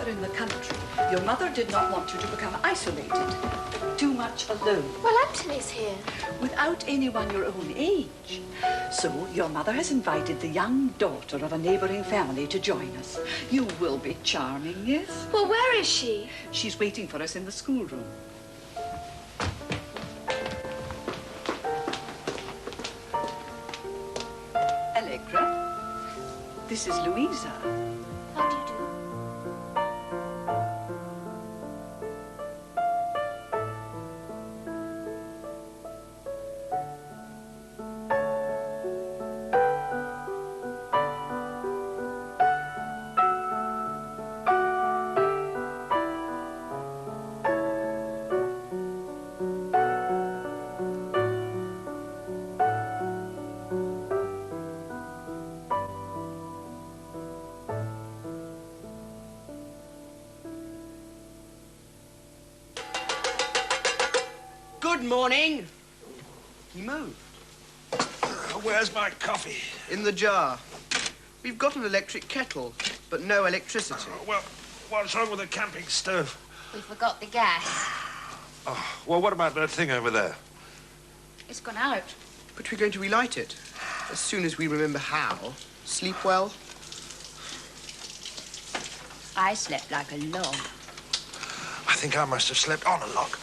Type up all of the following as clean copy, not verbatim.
father in the country, your mother did not want you to become isolated, too much alone. Well, Anthony's here. Without anyone your own age. So your mother has invited the young daughter of a neighboring family to join us. You will be charming, yes? Well, where is she? She's waiting for us in the schoolroom. Allegra, this is Louisa. How do you do? Good morning. He moved. Where's my coffee? In the jar. We've got an electric kettle, but no electricity. Well, what's wrong with the camping stove? We forgot the gas. Oh, well, what about that thing over there? It's gone out. But we're going to relight it as soon as we remember how. Sleep well? I slept like a log. I think I must have slept on a log.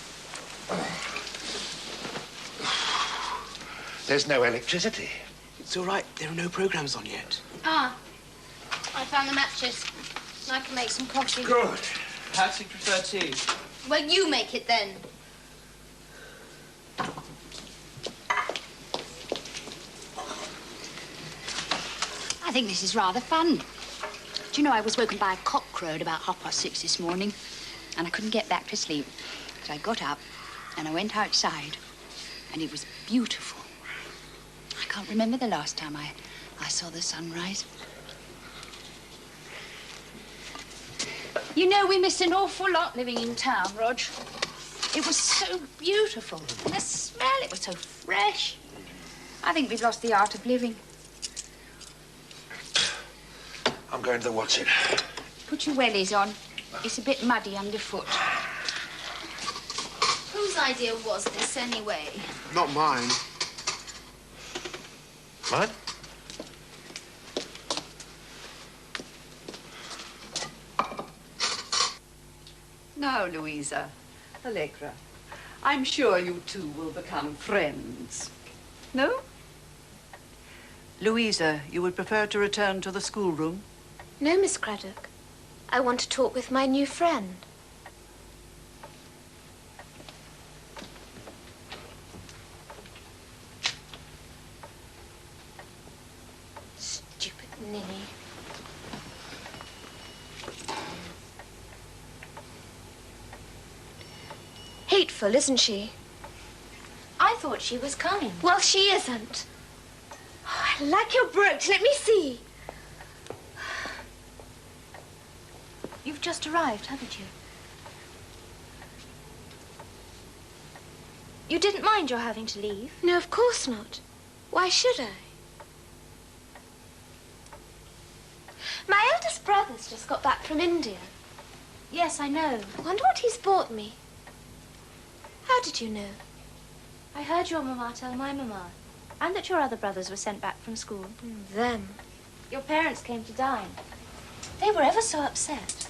There's no electricity. It's all right. There are no programs on yet. Ah, I found the matches. I can make some coffee. Good. Perhaps you prefer tea? Well, you make it then. I think this is rather fun. Do you know, I was woken by a cock crowed about 6:30 this morning, and I couldn't get back to sleep. So I got up, and I went outside, and it was beautiful. I can't remember the last time I saw the sunrise. You know, we missed an awful lot living in town, Rog. It was so beautiful. And the smell, it was so fresh. I think we've lost the art of living. I'm going to the what's it. Put your wellies on. It's a bit muddy underfoot. Whose idea was this, anyway? Not mine. Mine? Now, Louisa, Allegra, I'm sure you two will become friends. No? Louisa, you would prefer to return to the schoolroom? No, Miss Craddock. I want to talk with my new friend. Stupid ninny. Hateful, isn't she? I thought she was kind. Well, she isn't. Oh, I like your brooch. Let me see. You've just arrived, haven't you? You didn't mind your having to leave? No, of course not. Why should I? My eldest brother's just got back from India. Yes, I know. I wonder what he's bought me. How did you know? I heard your mamma tell my mamma. And that your other brothers were sent back from school. Them. Your parents came to dine. They were ever so upset.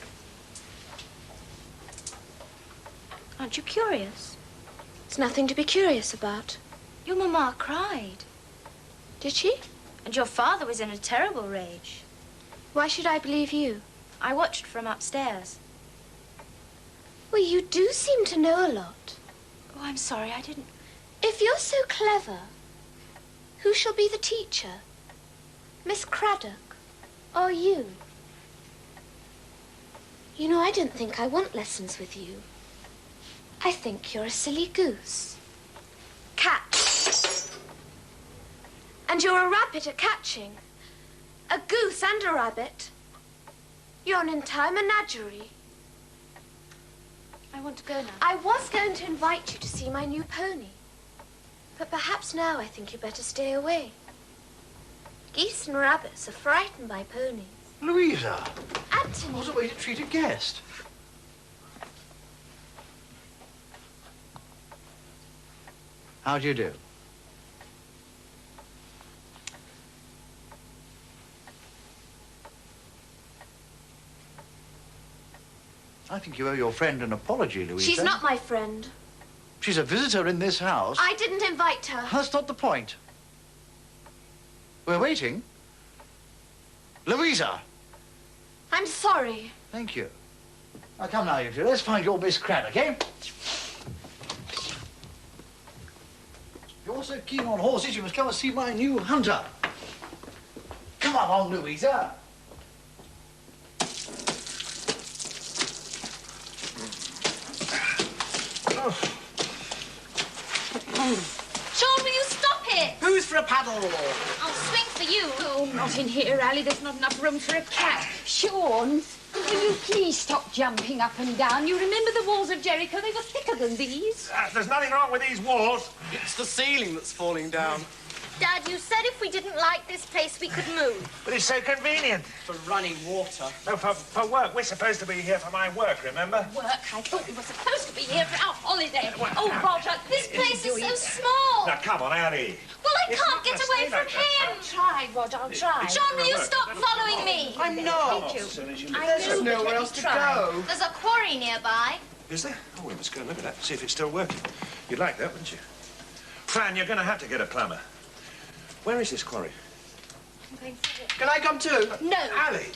Aren't you curious? There's nothing to be curious about. Your mamma cried. Did she? And your father was in a terrible rage. Why should I believe you? I watched from upstairs. Well, you do seem to know a lot. Oh, I'm sorry, I didn't... If you're so clever, who shall be the teacher? Miss Craddock or you? You know, I don't think I want lessons with you. I think you're a silly goose. Cat. And you're a rabbit at catching. A goose and a rabbit. You're an entire menagerie. I want to go now. I was going to invite you to see my new pony. But perhaps now I think you better stay away. Geese and rabbits are frightened by ponies. Louisa! Anthony! What a way to treat a guest. How do you do? I think you owe your friend an apology, Louisa. She's not my friend. She's a visitor in this house. I didn't invite her. That's not the point. We're waiting. Louisa! I'm sorry. Thank you. Now, come now, you two. Let's find your Miss Craddock, eh? You're so keen on horses, you must come and see my new hunter. Come along, Louisa. Sean, will you stop it? Who's for a paddle? I'll swing for you. Oh, not in here, Ali. There's not enough room for a cat. Sean, will you please stop jumping up and down? You remember the walls of Jericho? They were thicker than these. There's nothing wrong with these walls. It's the ceiling that's falling down. Dad, you said if we didn't like this place, we could move. But it's so convenient. For running water. No, for work. We're supposed to be here for my work, remember? Work? I thought we were supposed to be here for our holiday. Oh, Roger, this place is so small. Now, come on, Ali. Well, I It's can't not get gonna away stay from like that. him. I'll try, Roger, I'll try. Sean, will you stop following me? I'm not. As soon as you There's just nowhere else to go. There's a quarry nearby. Is there? Oh, we must go and look at that, see if it's still working. You'd like that, wouldn't you? Fran, you're going to have to get a plumber. Where is this quarry? I'm going for it. Can I come too? No. Ali!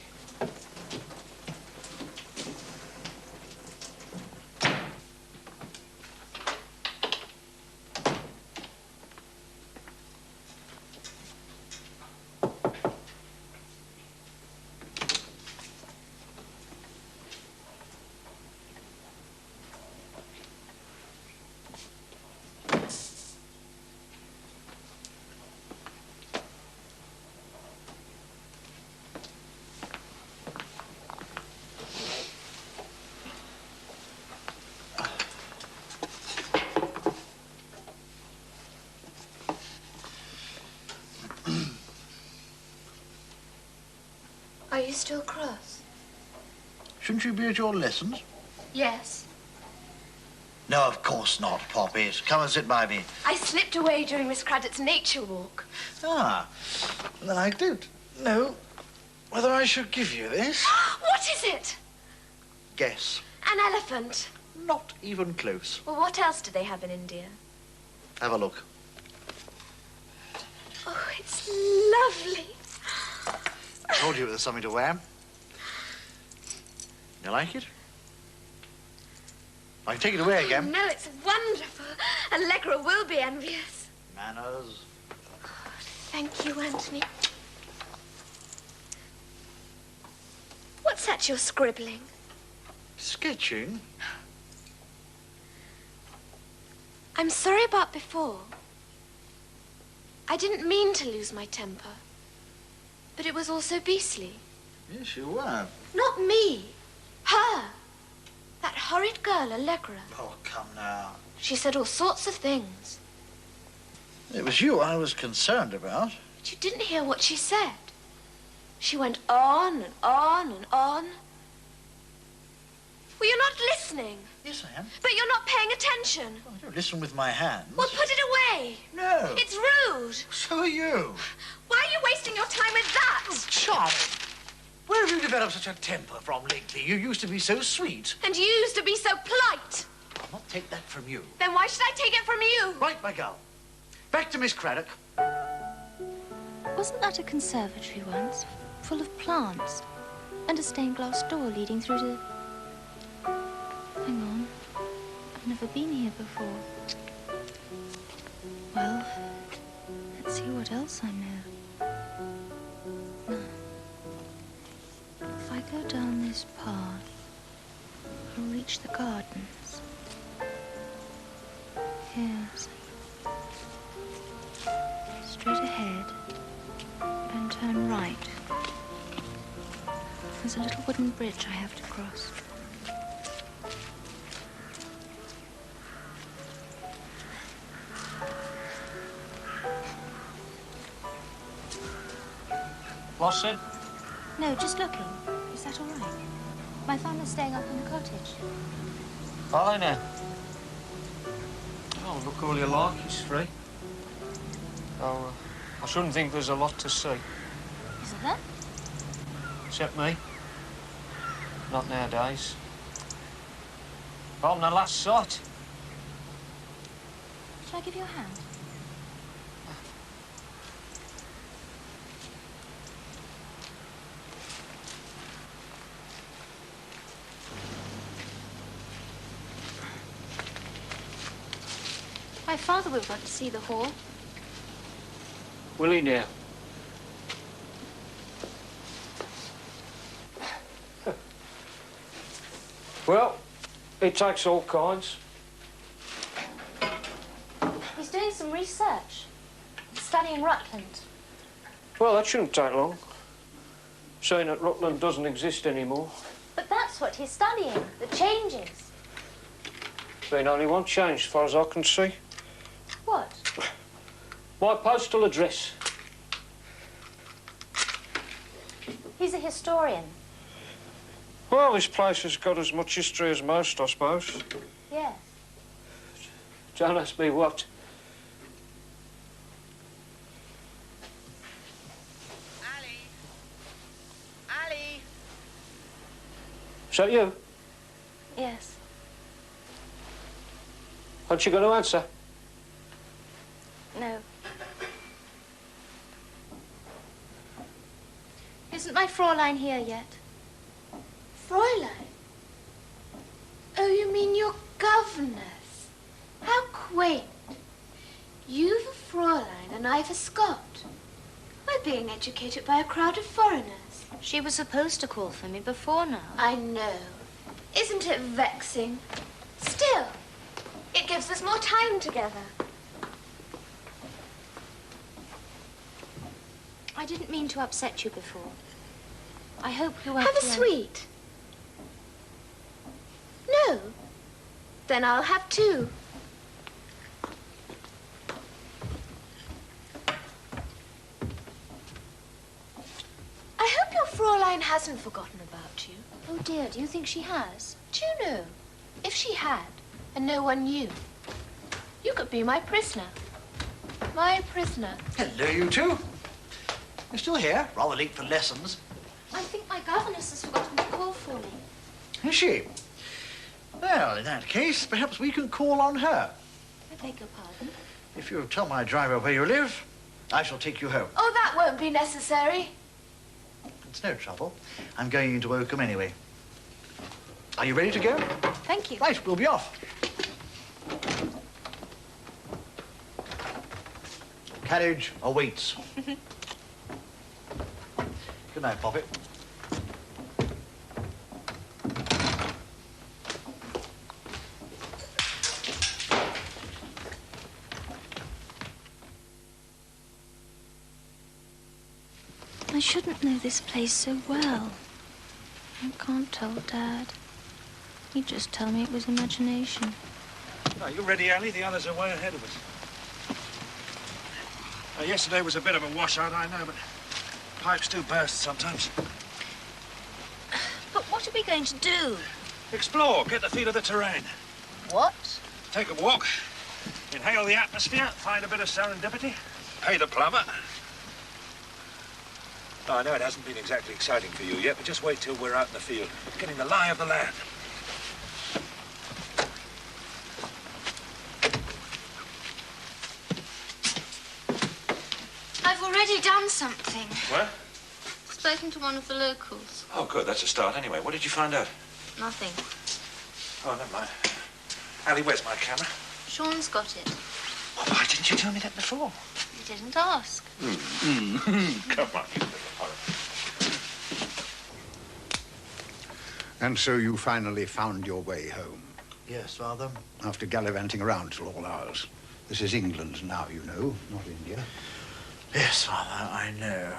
Are you still cross? Shouldn't you be at your lessons? Yes. No, of course not, Poppy. Come and sit by me. I slipped away during Miss Craddock's nature walk. Ah, then I don't know whether I should give you this. What is it? Guess. An elephant. Not even close. Well, what else do they have in India? Have a look. Oh, it's lovely. I told you it was something to wear. You like it? I can take it away again. No, it's wonderful. Allegra will be envious. Manners. Thank you, Anthony. What's that you're scribbling? Sketching? I'm sorry about before. I didn't mean to lose my temper. But it was all so beastly. Yes, you were. Not me. Her. That horrid girl, Allegra. Oh, come now. She said all sorts of things. It was you I was concerned about. But you didn't hear what she said. She went on and on and on. Well, you're not listening. Yes, I am. But you're not paying attention. Oh, I don't listen with my hands. Well, put it away. No. It's rude. So are you. Why are you wasting your time with that? Oh, Charlie. Where have you developed such a temper from lately? You used to be so sweet. And you used to be so polite. I'll not take that from you. Then why should I take it from you? Right, my girl. Back to Miss Craddock. Wasn't that a conservatory once, full of plants, and a stained glass door leading through to... Hang on. I've never been here before. Well, let's see what else I know. No. If I go down this path, I'll reach the gardens. Yes. Straight ahead, and turn right. There's a little wooden bridge I have to cross. What's it? No, just looking. Is that all right? My father's staying up in the cottage. Are they now? Oh, look all you like. It's free. Oh, I shouldn't think there's a lot to see. Isn't there? Except me. Not nowadays. I'm the last sight. Shall I give you a hand? My father will want to see the hall. Will he now? Well, it takes all kinds. He's doing some research. He's studying Rutland. Well, that shouldn't take long. Saying that Rutland doesn't exist anymore. But that's what he's studying, the changes. Been only one change, as far as I can see. What? My postal address. He's a historian. Well, this place has got as much history as most, I suppose. Yes. Don't ask me what. Ali! Is that you? Yes. Aren't you going to answer? No. Isn't my Fräulein here yet? Fräulein? Oh, you mean your governess? How quaint. You've a Fräulein and I've a Scot. We're being educated by a crowd of foreigners. She was supposed to call for me before now. I know. Isn't it vexing? Still, it gives us more time together. I didn't mean to upset you before. I hope you won't... Have a sweet. No? Then I'll have two. I hope your Fräulein hasn't forgotten about you. Oh, dear, do you think she has? Do you know, if she had, and no one knew, you could be my prisoner. My prisoner. Hello, you two. You're still here? Rather late for lessons. I think my governess has forgotten to call for me. Is she? Well, in that case, perhaps we can call on her. I beg your pardon? If you'll tell my driver where you live, I shall take you home. Oh, that won't be necessary. It's no trouble. I'm going into Oakham anyway. Are you ready to go? Thank you. Right, we'll be off. Carriage awaits. Good night, Poppet. I shouldn't know this place so well. I can't tell Dad. He'd just tell me it was imagination. Are you ready, Ali? The others are way ahead of us. Yesterday was a bit of a washout, I know, but pipes do burst sometimes. But what are we going to do? Explore, get the feel of the terrain. What? Take a walk, inhale the atmosphere, find a bit of serendipity, pay the plumber. Oh, I know it hasn't been exactly exciting for you yet, but just wait till we're out in the field, getting the lie of the land. I've already done something. What? Spoken to one of the locals. Oh, good. That's a start anyway. What did you find out? Nothing. Oh, never mind. Ali, where's my camera? Sean's got it. Oh, why didn't you tell me that before? You didn't ask. Come on, you little horror. And so you finally found your way home? Yes, Father. After gallivanting around till all hours. This is England now, you know, not India. Yes, Father, I know.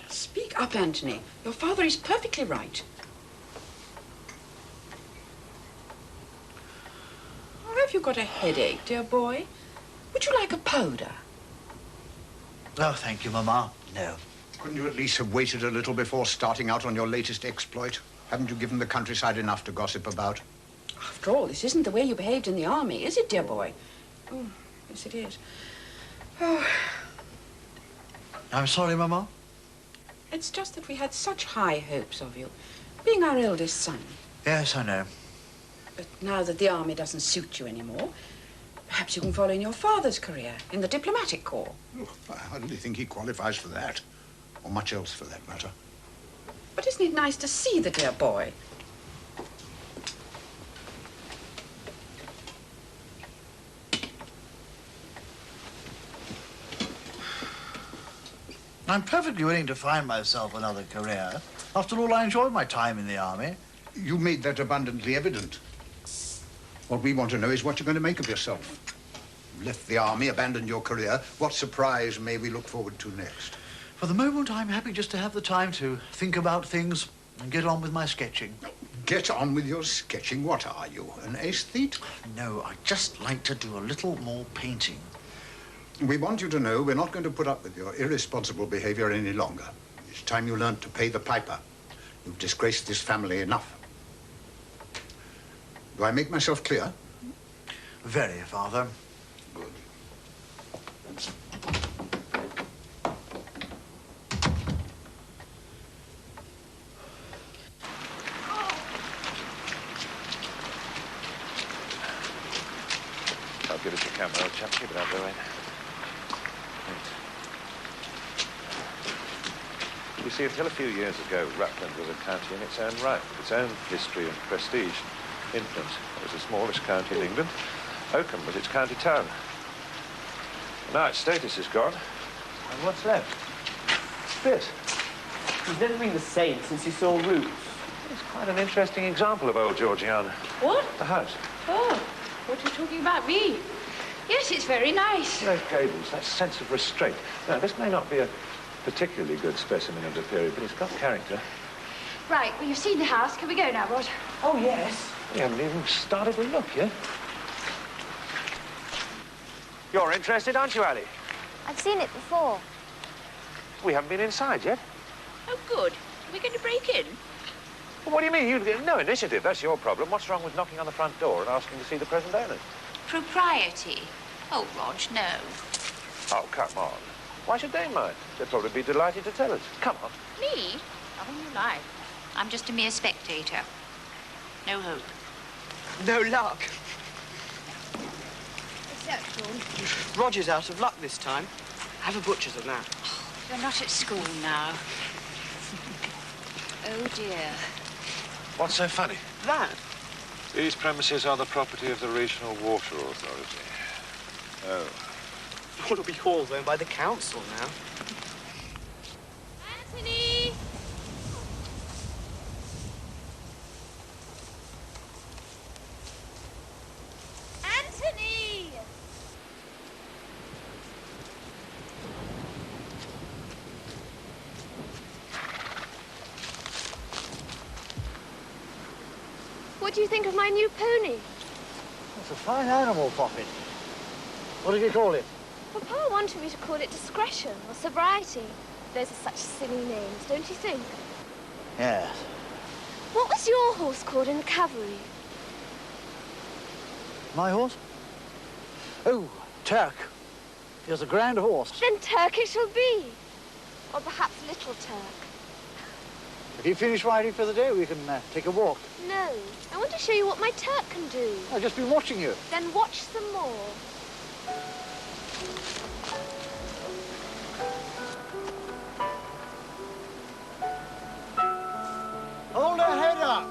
Speak up, Anthony. Your father is perfectly right. Or have you got a headache, dear boy? Would you like a powder? Oh, thank you, Mamma. No. Couldn't you at least have waited a little before starting out on your latest exploit? Haven't you given the countryside enough to gossip about? After all, this isn't the way you behaved in the army, is it, dear boy? Oh, yes, it is. Oh. I'm sorry, Mama. It's just that we had such high hopes of you, being our eldest son. Yes, I know. But now that the army doesn't suit you anymore, perhaps you can follow in your father's career, in the diplomatic corps. Oh, I hardly think he qualifies for that, or much else for that matter. But isn't it nice to see the dear boy? I'm perfectly willing to find myself another career. After all, I enjoyed my time in the army. You made that abundantly evident. What we want to know is what you're going to make of yourself. You left the army, abandoned your career. What surprise may we look forward to next? For the moment, I'm happy just to have the time to think about things and get on with my sketching. Get on with your sketching? What are you, an aesthete? No, I'd just like to do a little more painting. We want you to know we're not going to put up with your irresponsible behavior any longer. It's time you learned to pay the piper. You've disgraced this family enough. Do I make myself clear? Very, Father. Good. I'll give it your camera, old chap. Keep it out the way. You see, until a few years ago, Rutland was a county in its own right, with its own history and prestige. Influence. It was the smallest county in England. Oakham was its county town. Now its status is gone. And what's left? Spit. He's never been the same since he saw Roots. It's quite an interesting example of old Georgiana. What? The house. Oh, what are you talking about me? Yes, it's very nice. Those gables, that sense of restraint. Now, this may not be a particularly good specimen of the period, but it's got character. Right, well, you've seen the house. Can we go now, Rod? Oh, yes. We haven't even started to look yet. You're interested, aren't you, Ali? I've seen it before. We haven't been inside yet. Oh, good. Are we going to break in? Well, what do you mean? You no initiative. That's your problem. What's wrong with knocking on the front door and asking to see the present owners? Propriety. Oh, Rog, no. Oh, come on. Why should they mind? They'd probably be delighted to tell us. Come on. Me? Nothing you like. I'm just a mere spectator. No hope. No luck. What's that, Sean? Roger's out of luck this time. Have a butcher's of that. You're not at school now. Oh, dear. What's so funny? That? These premises are the property of the Regional Water Authority. Oh. Ought to be hauled owned by the council now. Anthony! Anthony! What do you think of my new pony? It's a fine animal, Poppy. What did you call it? Papa wanted me to call it Discretion or Sobriety. Those are such silly names, don't you think? Yes. What was your horse called in the cavalry? My horse? Oh, Turk. He was a grand horse. Then Turk it shall be. Or perhaps Little Turk. If you finish riding for the day, we can take a walk. No, I want to show you what my Turk can do. I've just been watching you. Then watch some more. Hold her head up.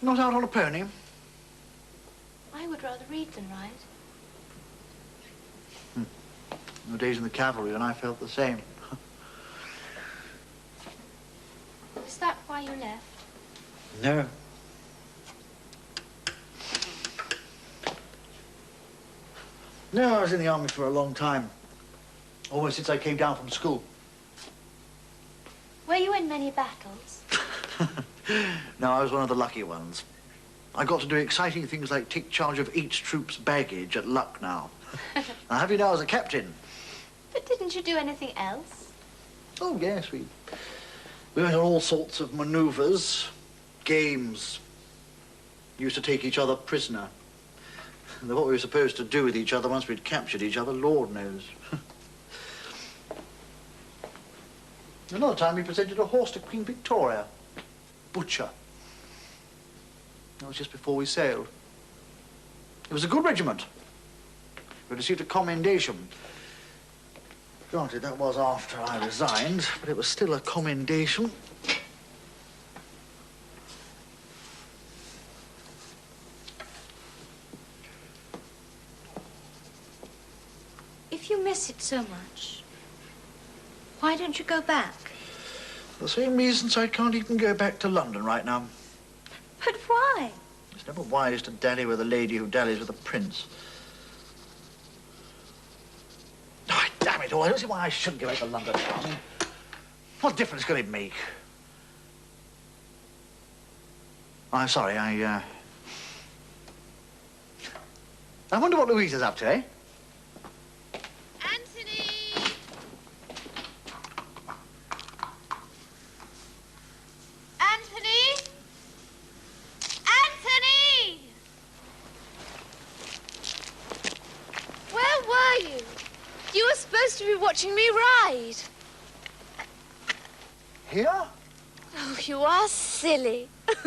Not out on a pony? I would would rather read than write. In the days in the cavalry, and I felt the same. Is that why you left? No. No, I was in the army for a long time. Almost since I came down from school. Were you in many battles? No, I was one of the lucky ones. I got to do exciting things like take charge of each troop's baggage at Lucknow. I have you now as a captain. But didn't you do anything else? Oh, yes, we went on all sorts of manoeuvres, games. Used to take each other prisoner. And what we were supposed to do with each other once we'd captured each other, Lord knows. Another time we presented a horse to Queen Victoria. Butcher. That was just before we sailed. It was a good regiment. We received a commendation. Granted, that was after I resigned, but it was still a commendation. If you miss it so much, why don't you go back? For the same reasons I can't even go back to London right now. But why? It's never wise to dally with a lady who dallies with a prince. Oh, damn it all, I don't see why I shouldn't go back to London now. I mean, what difference can it make? Oh, I'm sorry, I wonder what Louisa's up to, eh? To be watching me ride. Here? Oh, you are silly. Let's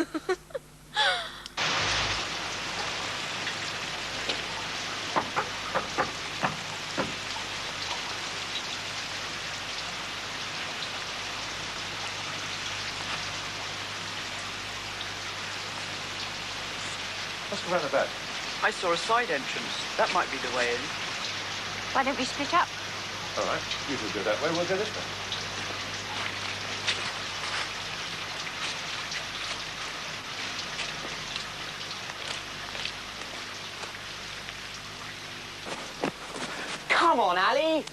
go round the back. I saw a side entrance. That might be the way in. Why don't we split up? All right, you can go that way, we'll go this way. Come on, Ali.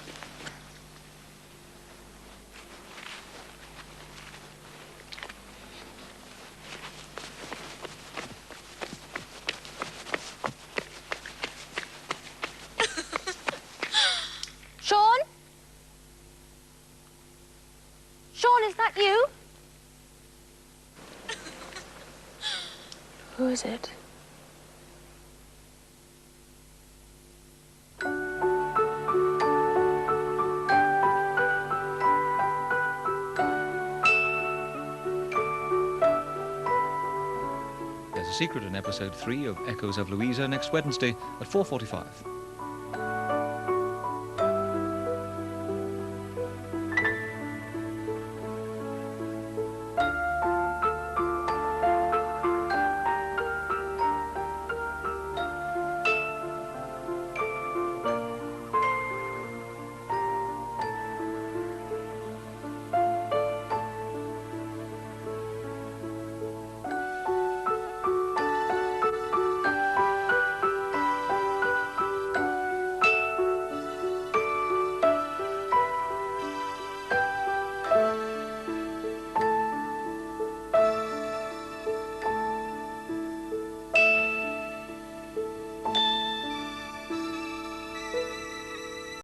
Sean? Sean, is that you? Who is it? There's a secret in episode 3 of Echoes of Louisa next Wednesday at 4:45.